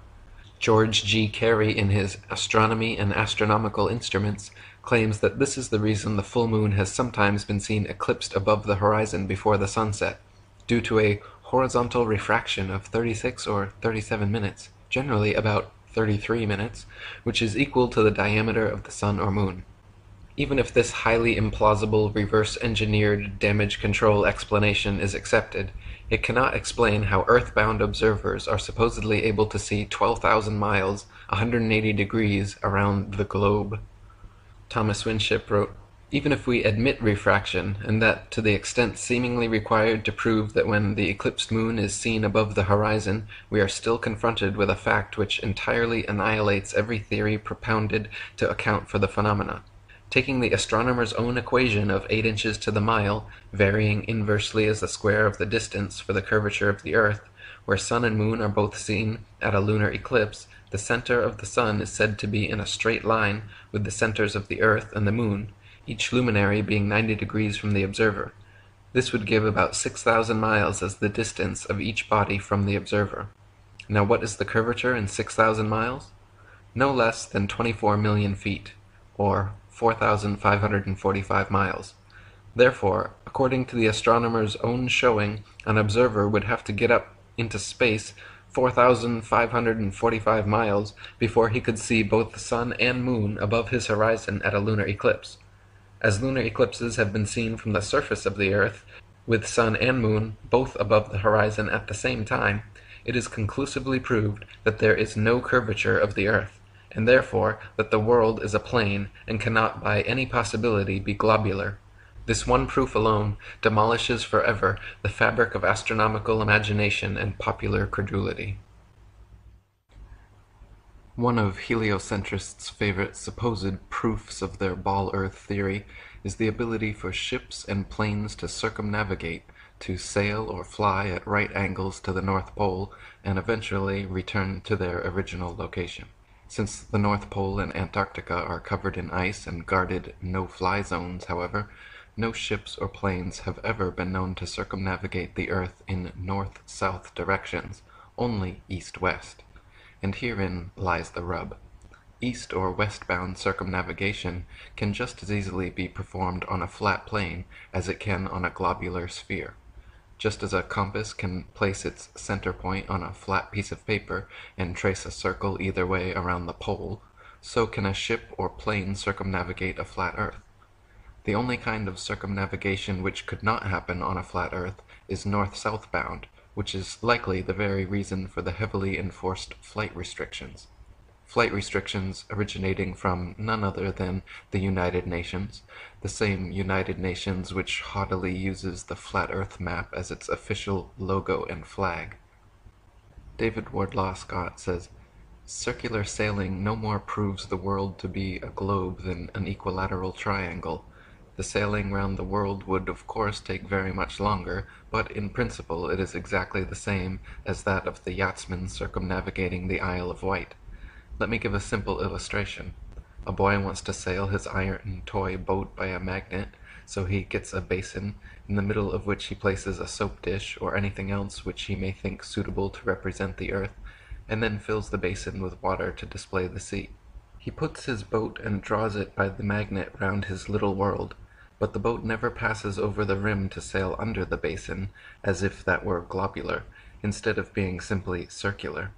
George G. Carey, in his Astronomy and Astronomical Instruments, claims that this is the reason the full moon has sometimes been seen eclipsed above the horizon before the sunset, due to a horizontal refraction of 36 or 37 minutes, generally about 33 minutes, which is equal to the diameter of the sun or moon. Even if this highly implausible, reverse-engineered damage control explanation is accepted, it cannot explain how earthbound observers are supposedly able to see 12,000 miles, 180 degrees, around the globe. Thomas Winship wrote, "Even if we admit refraction, and that to the extent seemingly required to prove that when the eclipsed moon is seen above the horizon, we are still confronted with a fact which entirely annihilates every theory propounded to account for the phenomena. Taking the astronomer's own equation of 8 inches to the mile, varying inversely as the square of the distance for the curvature of the earth, where sun and moon are both seen at a lunar eclipse, the center of the sun is said to be in a straight line with the centers of the earth and the moon, each luminary being 90 degrees from the observer. This would give about 6,000 miles as the distance of each body from the observer. Now what is the curvature in 6,000 miles? No less than 24 million feet, or 4,545 miles. Therefore, according to the astronomer's own showing, an observer would have to get up into space 4,545 miles before he could see both the sun and moon above his horizon at a lunar eclipse. As lunar eclipses have been seen from the surface of the earth, with sun and moon both above the horizon at the same time, it is conclusively proved that there is no curvature of the earth, and therefore that the world is a plane and cannot by any possibility be globular. This one proof alone demolishes forever the fabric of astronomical imagination and popular credulity." One of heliocentrists' favorite supposed proofs of their ball earth theory is the ability for ships and planes to circumnavigate, to sail or fly at right angles to the North Pole, and eventually return to their original location. Since the North Pole and Antarctica are covered in ice and guarded no-fly zones, however, no ships or planes have ever been known to circumnavigate the Earth in north-south directions, only east-west. And herein lies the rub. East or westbound circumnavigation can just as easily be performed on a flat plane as it can on a globular sphere. Just as a compass can place its center point on a flat piece of paper and trace a circle either way around the pole, so can a ship or plane circumnavigate a flat earth. The only kind of circumnavigation which could not happen on a flat earth is north-south bound, which is likely the very reason for the heavily enforced flight restrictions. flight restrictions originating from none other than the United Nations, the same United Nations which haughtily uses the flat Earth map as its official logo and flag. David Wardlaw Scott says, "Circular sailing no more proves the world to be a globe than an equilateral triangle. The sailing round the world would of course take very much longer, but in principle it is exactly the same as that of the yachtsman circumnavigating the Isle of Wight. Let me give a simple illustration. A boy wants to sail his iron toy boat by a magnet, so he gets a basin, in the middle of which he places a soap dish or anything else which he may think suitable to represent the earth, and then fills the basin with water to display the sea. He puts his boat and draws it by the magnet round his little world, but the boat never passes over the rim to sail under the basin, as if that were globular, instead of being simply circular.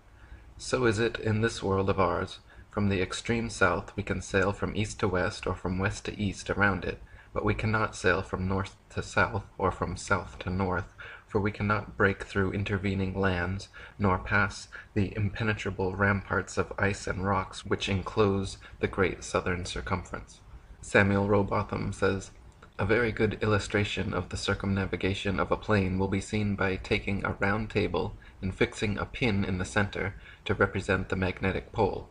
So is it in this world of ours. From the extreme south we can sail from east to west or from west to east around it, but we cannot sail from north to south or from south to north, for we cannot break through intervening lands, nor pass the impenetrable ramparts of ice and rocks which enclose the great southern circumference." Samuel Rowbotham says, "A very good illustration of the circumnavigation of a plane will be seen by taking a round table and fixing a pin in the center to represent the magnetic pole.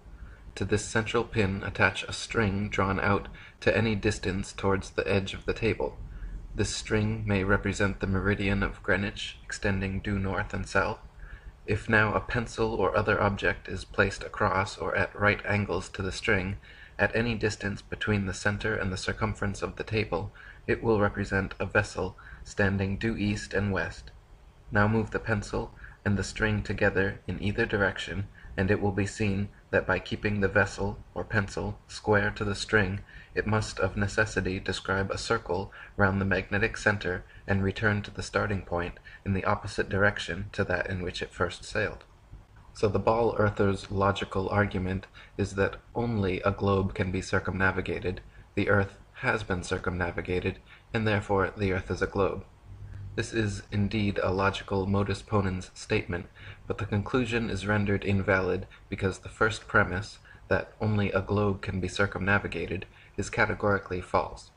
To this central pin attach a string drawn out to any distance towards the edge of the table. This string may represent the meridian of Greenwich, extending due north and south. If now a pencil or other object is placed across or at right angles to the string, at any distance between the center and the circumference of the table, it will represent a vessel standing due east and west. Now move the pencil and the string together in either direction, and it will be seen that by keeping the vessel or pencil square to the string, it must of necessity describe a circle round the magnetic center and return to the starting point in the opposite direction to that in which it first sailed." So the ball earther's logical argument is that only a globe can be circumnavigated, the earth has been circumnavigated, and therefore the earth is a globe. This is indeed a logical modus ponens statement, but the conclusion is rendered invalid because the first premise, that only a globe can be circumnavigated, is categorically false.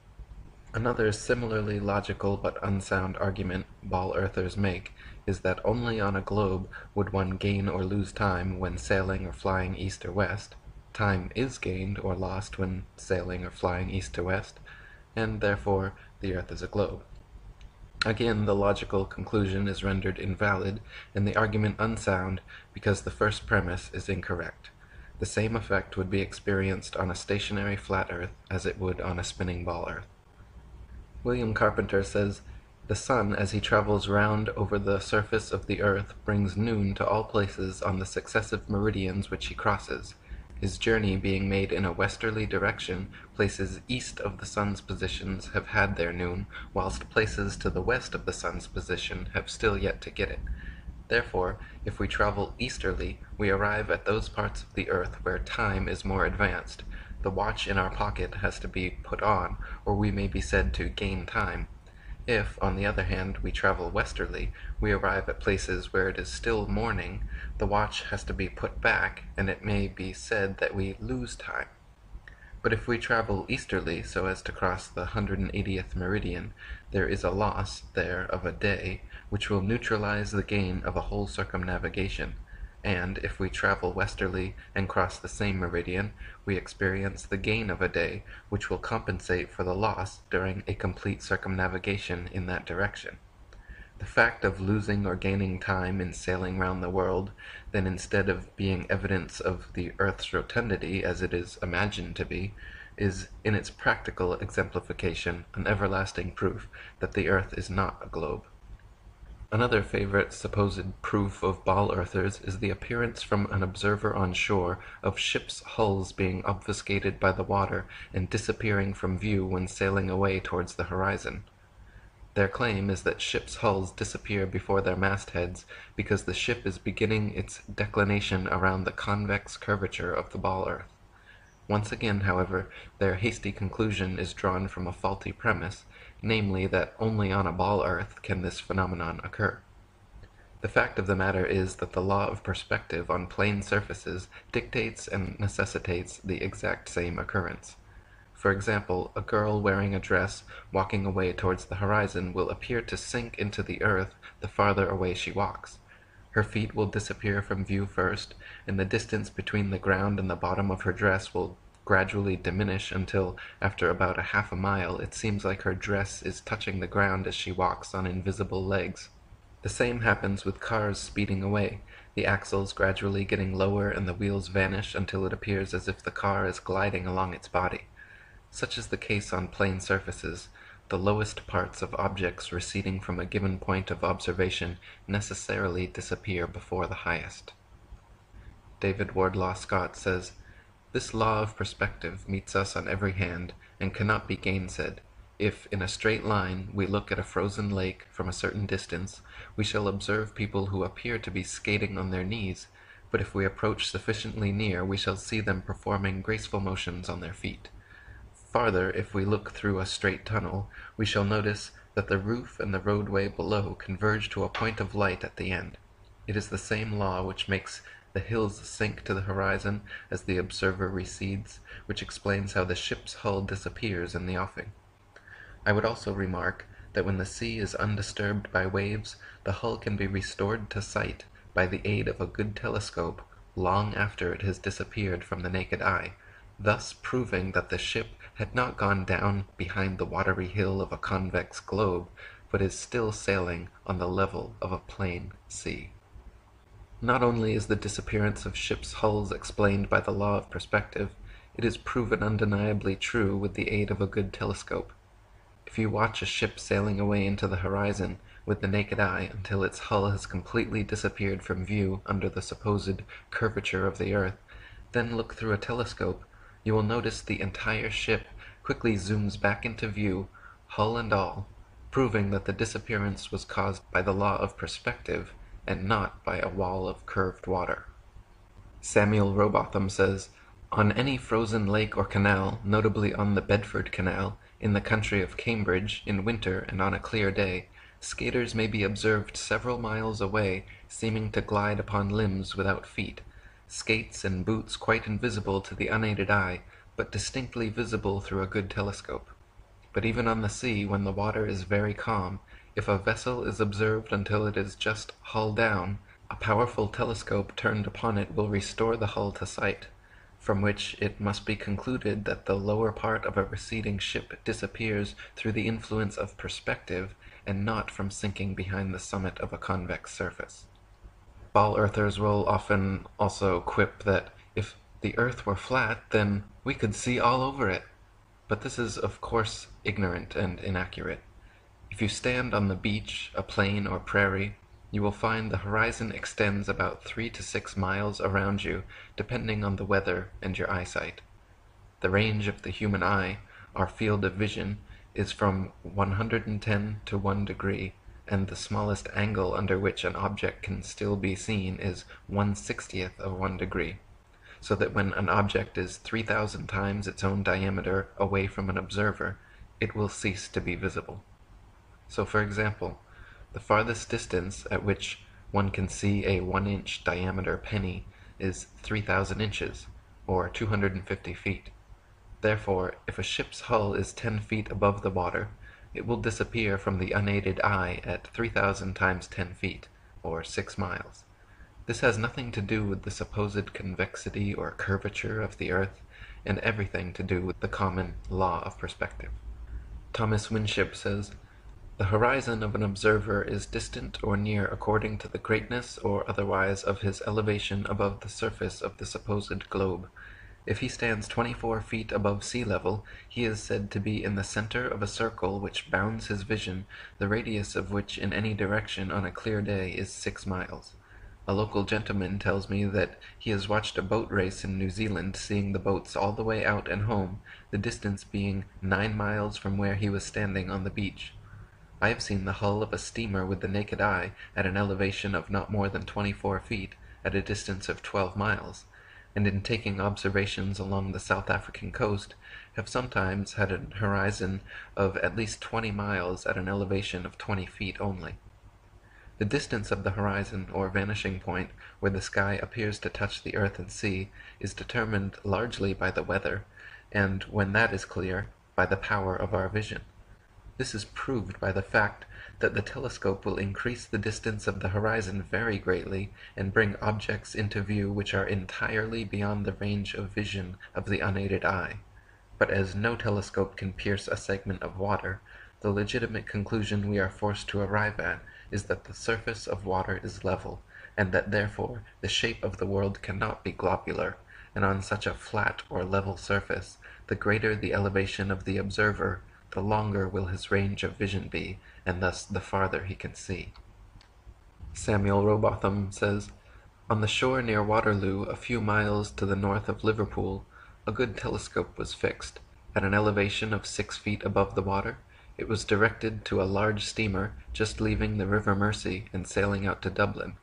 Another similarly logical but unsound argument ball earthers make is that only on a globe would one gain or lose time when sailing or flying east or west. Time is gained or lost when sailing or flying east to west, and therefore the earth is a globe. Again, the logical conclusion is rendered invalid and the argument unsound because the first premise is incorrect. The same effect would be experienced on a stationary flat earth as it would on a spinning ball earth. William Carpenter says, "The sun as he travels round over the surface of the earth brings noon to all places on the successive meridians which he crosses. His journey being made in a westerly direction, places east of the sun's positions have had their noon, whilst places to the west of the sun's position have still yet to get it. Therefore, if we travel easterly, we arrive at those parts of the earth where time is more advanced. The watch in our pocket has to be put on, or we may be said to gain time. If, on the other hand, we travel westerly, we arrive at places where it is still morning, the watch has to be put back, and it may be said that we lose time. But if we travel easterly so as to cross the 180th meridian, there is a loss there of a day, which will neutralize the gain of a whole circumnavigation. And if we travel westerly and cross the same meridian, we experience the gain of a day, which will compensate for the loss during a complete circumnavigation in that direction. The fact of losing or gaining time in sailing round the world, then instead of being evidence of the earth's rotundity as it is imagined to be, is in its practical exemplification an everlasting proof that the earth is not a globe." Another favorite supposed proof of ball earthers is the appearance from an observer on shore of ships' hulls being obfuscated by the water and disappearing from view when sailing away towards the horizon. Their claim is that ships' hulls disappear before their mastheads because the ship is beginning its declination around the convex curvature of the ball earth. Once again, however, their hasty conclusion is drawn from a faulty premise, namely that only on a ball earth can this phenomenon occur. The fact of the matter is that the law of perspective on plane surfaces dictates and necessitates the exact same occurrence. For example, a girl wearing a dress walking away towards the horizon will appear to sink into the earth the farther away she walks. Her feet will disappear from view first, and the distance between the ground and the bottom of her dress will gradually diminish until, after about a half a mile, it seems like her dress is touching the ground as she walks on invisible legs. The same happens with cars speeding away, the axles gradually getting lower and the wheels vanish until it appears as if the car is gliding along its body. Such is the case on plane surfaces. The lowest parts of objects receding from a given point of observation necessarily disappear before the highest. David Wardlaw Scott says, "This law of perspective meets us on every hand, and cannot be gainsaid. If, in a straight line, we look at a frozen lake from a certain distance, we shall observe people who appear to be skating on their knees, but if we approach sufficiently near, we shall see them performing graceful motions on their feet. Farther, if we look through a straight tunnel, we shall notice that the roof and the roadway below converge to a point of light at the end. It is the same law which makes the hills sink to the horizon as the observer recedes, which explains how the ship's hull disappears in the offing. I would also remark that when the sea is undisturbed by waves, the hull can be restored to sight by the aid of a good telescope long after it has disappeared from the naked eye, thus proving that the ship had not gone down behind the watery hill of a convex globe, but is still sailing on the level of a plain sea." Not only is the disappearance of ships' hulls explained by the law of perspective, it is proven undeniably true with the aid of a good telescope. If you watch a ship sailing away into the horizon with the naked eye until its hull has completely disappeared from view under the supposed curvature of the earth, then look through a telescope, you will notice the entire ship quickly zooms back into view, hull and all, proving that the disappearance was caused by the law of perspective and not by a wall of curved water. Samuel Robotham says, "On any frozen lake or canal, notably on the Bedford Canal, in the country of Cambridge, in winter and on a clear day, skaters may be observed several miles away, seeming to glide upon limbs without feet, skates and boots quite invisible to the unaided eye, but distinctly visible through a good telescope. But even on the sea, when the water is very calm, if a vessel is observed until it is just hull down, a powerful telescope turned upon it will restore the hull to sight, from which it must be concluded that the lower part of a receding ship disappears through the influence of perspective, and not from sinking behind the summit of a convex surface." Ball earthers will often also quip that if the earth were flat, then we could see all over it. But this is of course ignorant and inaccurate. If you stand on the beach, a plain or prairie, you will find the horizon extends about 3 to 6 miles around you, depending on the weather and your eyesight. The range of the human eye, our field of vision, is from 110 to 1 degree, and the smallest angle under which an object can still be seen is 1/60th of 1 degree, so that when an object is 3,000 times its own diameter away from an observer, it will cease to be visible. So, for example, the farthest distance at which one can see a 1-inch diameter penny is 3,000 inches, or 250 feet. Therefore, if a ship's hull is 10 feet above the water, it will disappear from the unaided eye at 3,000 times 10 feet, or 6 miles. This has nothing to do with the supposed convexity or curvature of the earth, and everything to do with the common law of perspective. Thomas Winship says, "The horizon of an observer is distant or near according to the greatness or otherwise of his elevation above the surface of the supposed globe. If he stands 24 feet above sea level, he is said to be in the center of a circle which bounds his vision, the radius of which in any direction on a clear day is 6 miles. A local gentleman tells me that he has watched a boat race in New Zealand, seeing the boats all the way out and home, the distance being 9 miles from where he was standing on the beach. I have seen the hull of a steamer with the naked eye at an elevation of not more than 24 feet, at a distance of 12 miles, and in taking observations along the South African coast, have sometimes had an horizon of at least 20 miles at an elevation of 20 feet only." The distance of the horizon, or vanishing point, where the sky appears to touch the earth and sea, is determined largely by the weather, and, when that is clear, by the power of our vision. This is proved by the fact that the telescope will increase the distance of the horizon very greatly, and bring objects into view which are entirely beyond the range of vision of the unaided eye. But as no telescope can pierce a segment of water, the legitimate conclusion we are forced to arrive at is that the surface of water is level, and that therefore the shape of the world cannot be globular, and on such a flat or level surface, the greater the elevation of the observer, the longer will his range of vision be, and thus the farther he can see. Samuel Rowbotham says, "On the shore near Waterloo, a few miles to the north of Liverpool, a good telescope was fixed. At an elevation of 6 feet above the water, it was directed to a large steamer just leaving the River Mersey and sailing out to Dublin.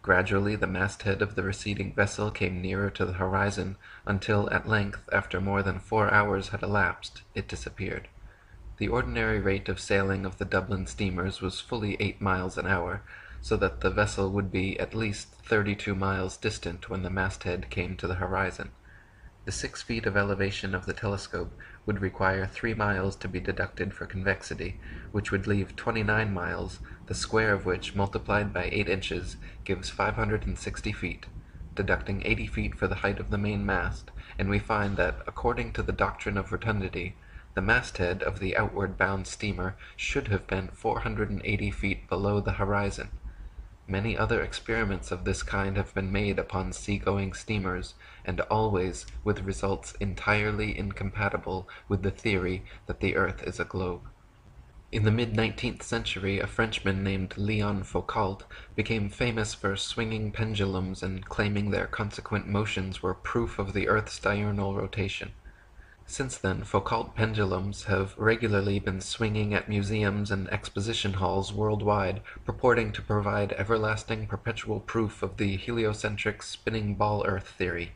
Gradually the masthead of the receding vessel came nearer to the horizon, until at length, after more than 4 hours had elapsed, it disappeared. The ordinary rate of sailing of the Dublin steamers was fully 8 miles an hour, so that the vessel would be at least 32 miles distant when the masthead came to the horizon. The 6 feet of elevation of the telescope would require 3 miles to be deducted for convexity, which would leave 29 miles, the square of which, multiplied by 8 inches, gives 560 feet, deducting 80 feet for the height of the main mast, and we find that, according to the doctrine of rotundity, the masthead of the outward bound steamer should have been 480 feet below the horizon. Many other experiments of this kind have been made upon sea-going steamers, and always with results entirely incompatible with the theory that the earth is a globe. In the mid-19th century, a Frenchman named Leon Foucault became famous for swinging pendulums and claiming their consequent motions were proof of the earth's diurnal rotation. Since then, Foucault pendulums have regularly been swinging at museums and exposition halls worldwide, purporting to provide everlasting perpetual proof of the heliocentric spinning ball earth theory.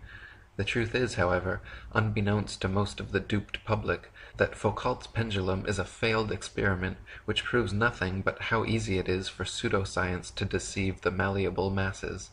The truth is, however, unbeknownst to most of the duped public, that Foucault's pendulum is a failed experiment which proves nothing but how easy it is for pseudoscience to deceive the malleable masses.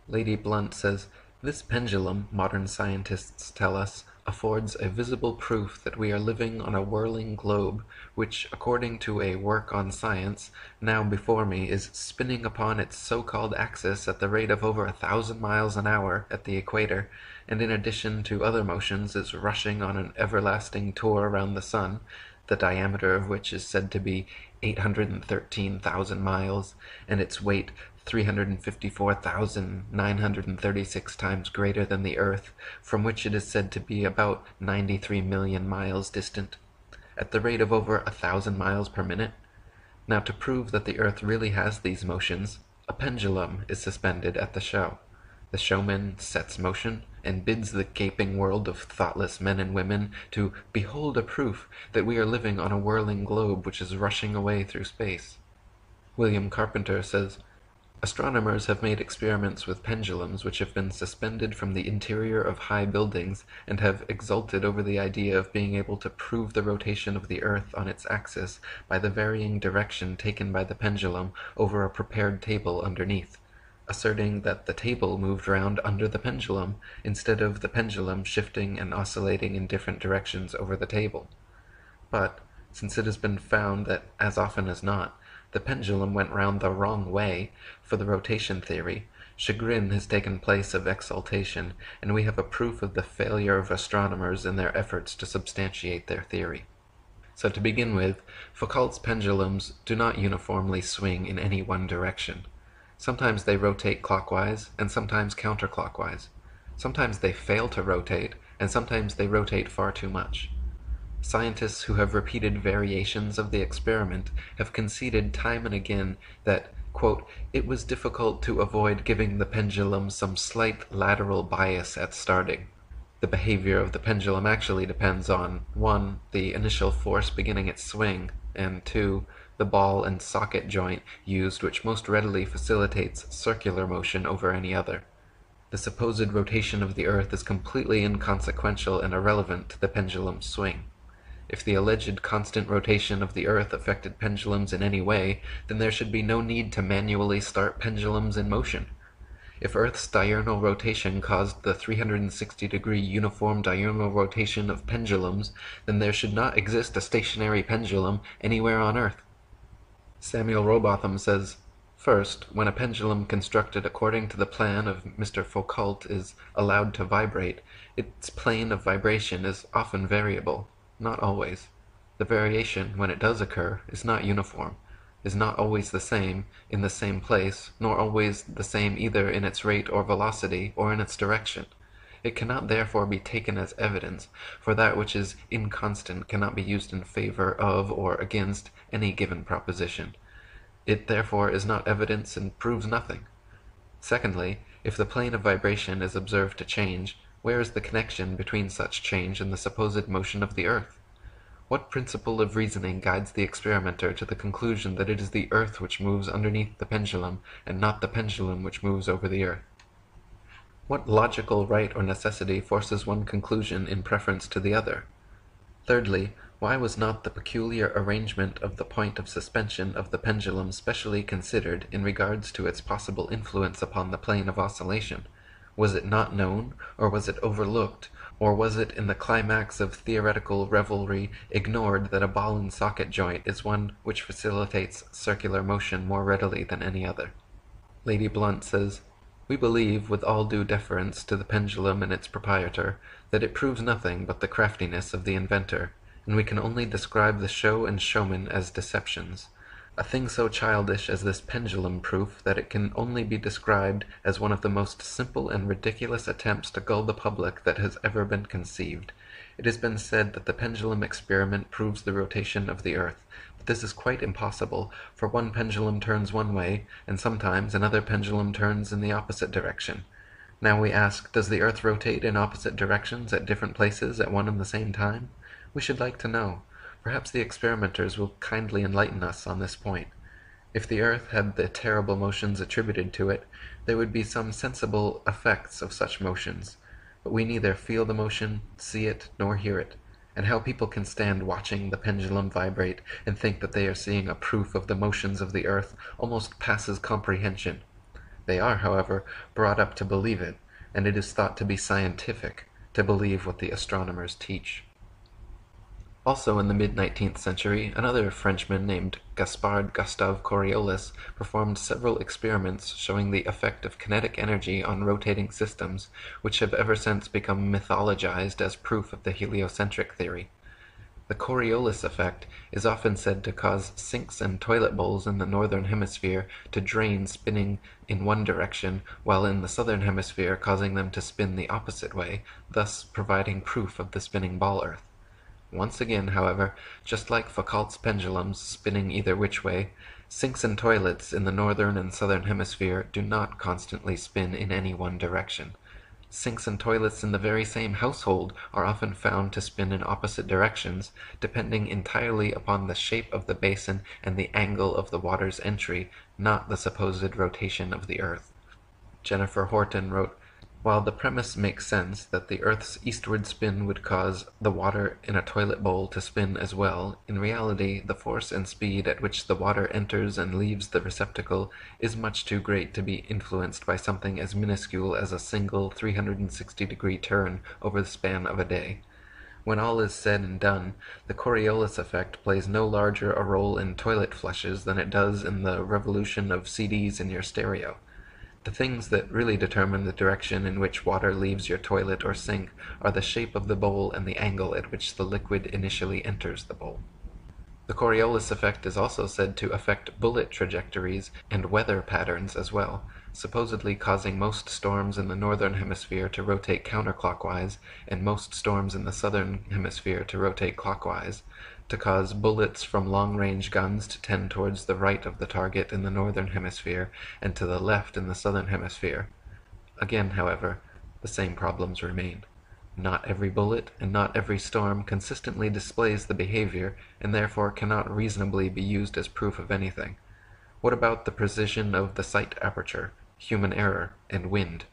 Lady Blunt says, "This pendulum, modern scientists tell us, affords a visible proof that we are living on a whirling globe, which, according to a work on science, now before me, is spinning upon its so-called axis at the rate of over 1,000 miles an hour at the equator, and in addition to other motions is rushing on an everlasting tour round the sun, the diameter of which is said to be 813,000 miles, and its weight 354,936 times greater than the earth, from which it is said to be about 93 million miles distant, at the rate of over 1,000 miles per minute. Now, to prove that the earth really has these motions, a pendulum is suspended at the show. The showman sets motion, and bids the gaping world of thoughtless men and women to behold a proof that we are living on a whirling globe which is rushing away through space." William Carpenter says, "Astronomers have made experiments with pendulums which have been suspended from the interior of high buildings, and have exulted over the idea of being able to prove the rotation of the earth on its axis by the varying direction taken by the pendulum over a prepared table underneath, asserting that the table moved round under the pendulum, instead of the pendulum shifting and oscillating in different directions over the table. But, since it has been found that, as often as not, the pendulum went round the wrong way for the rotation theory, chagrin has taken place of exultation, and we have a proof of the failure of astronomers in their efforts to substantiate their theory." So, to begin with, Foucault's pendulums do not uniformly swing in any one direction. Sometimes they rotate clockwise, and sometimes counterclockwise. Sometimes they fail to rotate, and sometimes they rotate far too much. Scientists who have repeated variations of the experiment have conceded time and again that, quote, "it was difficult to avoid giving the pendulum some slight lateral bias at starting." The behavior of the pendulum actually depends on 1. The initial force beginning its swing, and 2. The ball and socket joint used, which most readily facilitates circular motion over any other. The supposed rotation of the earth is completely inconsequential and irrelevant to the pendulum's swing. If the alleged constant rotation of the earth affected pendulums in any way, then there should be no need to manually start pendulums in motion. If Earth's diurnal rotation caused the 360-degree uniform diurnal rotation of pendulums, then there should not exist a stationary pendulum anywhere on Earth. Samuel Rowbotham says, "First, when a pendulum constructed according to the plan of Mr. Foucault is allowed to vibrate, its plane of vibration is often variable, not always. The variation, when it does occur, is not uniform, is not always the same in the same place, nor always the same either in its rate or velocity, or in its direction. It cannot therefore be taken as evidence, for that which is inconstant cannot be used in favor of or against any given proposition. It therefore is not evidence and proves nothing. Secondly, if the plane of vibration is observed to change, where is the connection between such change and the supposed motion of the earth? What principle of reasoning guides the experimenter to the conclusion that it is the earth which moves underneath the pendulum, and not the pendulum which moves over the earth? What logical right or necessity forces one conclusion in preference to the other? Thirdly, why was not the peculiar arrangement of the point of suspension of the pendulum specially considered in regards to its possible influence upon the plane of oscillation? Was it not known, or was it overlooked, or was it in the climax of theoretical revelry ignored that a ball and socket joint is one which facilitates circular motion more readily than any other? Lady Blunt says, "We believe, with all due deference to the pendulum and its proprietor, that it proves nothing but the craftiness of the inventor, and we can only describe the show and showman as deceptions. A thing so childish as this pendulum proof that it can only be described as one of the most simple and ridiculous attempts to gull the public that has ever been conceived. It has been said that the pendulum experiment proves the rotation of the earth. This is quite impossible, for one pendulum turns one way, and sometimes another pendulum turns in the opposite direction. Now we ask, does the earth rotate in opposite directions at different places at one and the same time? We should like to know. Perhaps the experimenters will kindly enlighten us on this point. If the earth had the terrible motions attributed to it, there would be some sensible effects of such motions. But we neither feel the motion, see it, nor hear it. And how people can stand watching the pendulum vibrate and think that they are seeing a proof of the motions of the earth almost passes comprehension. They are, however, brought up to believe it, and it is thought to be scientific to believe what the astronomers teach." Also in the mid-19th century, another Frenchman named Gaspard Gustave Coriolis performed several experiments showing the effect of kinetic energy on rotating systems, which have ever since become mythologized as proof of the heliocentric theory. The Coriolis effect is often said to cause sinks and toilet bowls in the northern hemisphere to drain spinning in one direction, while in the southern hemisphere causing them to spin the opposite way, thus providing proof of the spinning ball earth. Once again, however, just like Foucault's pendulums spinning either which way, sinks and toilets in the northern and southern hemisphere do not constantly spin in any one direction. Sinks and toilets in the very same household are often found to spin in opposite directions, depending entirely upon the shape of the basin and the angle of the water's entry, not the supposed rotation of the earth. Jennifer Horton wrote, "While the premise makes sense that the earth's eastward spin would cause the water in a toilet bowl to spin as well, in reality the force and speed at which the water enters and leaves the receptacle is much too great to be influenced by something as minuscule as a single 360-degree turn over the span of a day. When all is said and done, the Coriolis effect plays no larger a role in toilet flushes than it does in the revolution of CDs in your stereo. The things that really determine the direction in which water leaves your toilet or sink are the shape of the bowl and the angle at which the liquid initially enters the bowl." The Coriolis effect is also said to affect bullet trajectories and weather patterns as well, supposedly causing most storms in the northern hemisphere to rotate counterclockwise and most storms in the southern hemisphere to rotate clockwise, to cause bullets from long-range guns to tend towards the right of the target in the northern hemisphere and to the left in the southern hemisphere. Again, however, the same problems remain. Not every bullet and not every storm consistently displays the behavior, and therefore cannot reasonably be used as proof of anything. What about the precision of the sight aperture, human error, and wind?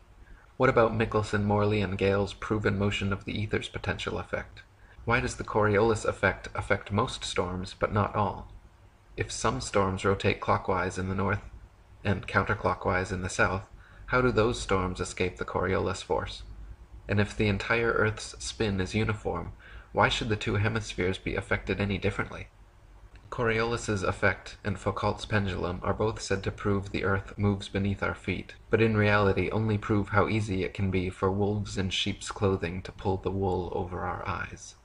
What about Michelson, Morley, and Gale's proven motion of the ether's potential effect? Why does the Coriolis effect affect most storms, but not all? If some storms rotate clockwise in the north and counterclockwise in the south, how do those storms escape the Coriolis force? And if the entire Earth's spin is uniform, why should the two hemispheres be affected any differently? Coriolis's effect and Foucault's pendulum are both said to prove the Earth moves beneath our feet, but in reality only prove how easy it can be for wolves in sheep's clothing to pull the wool over our eyes.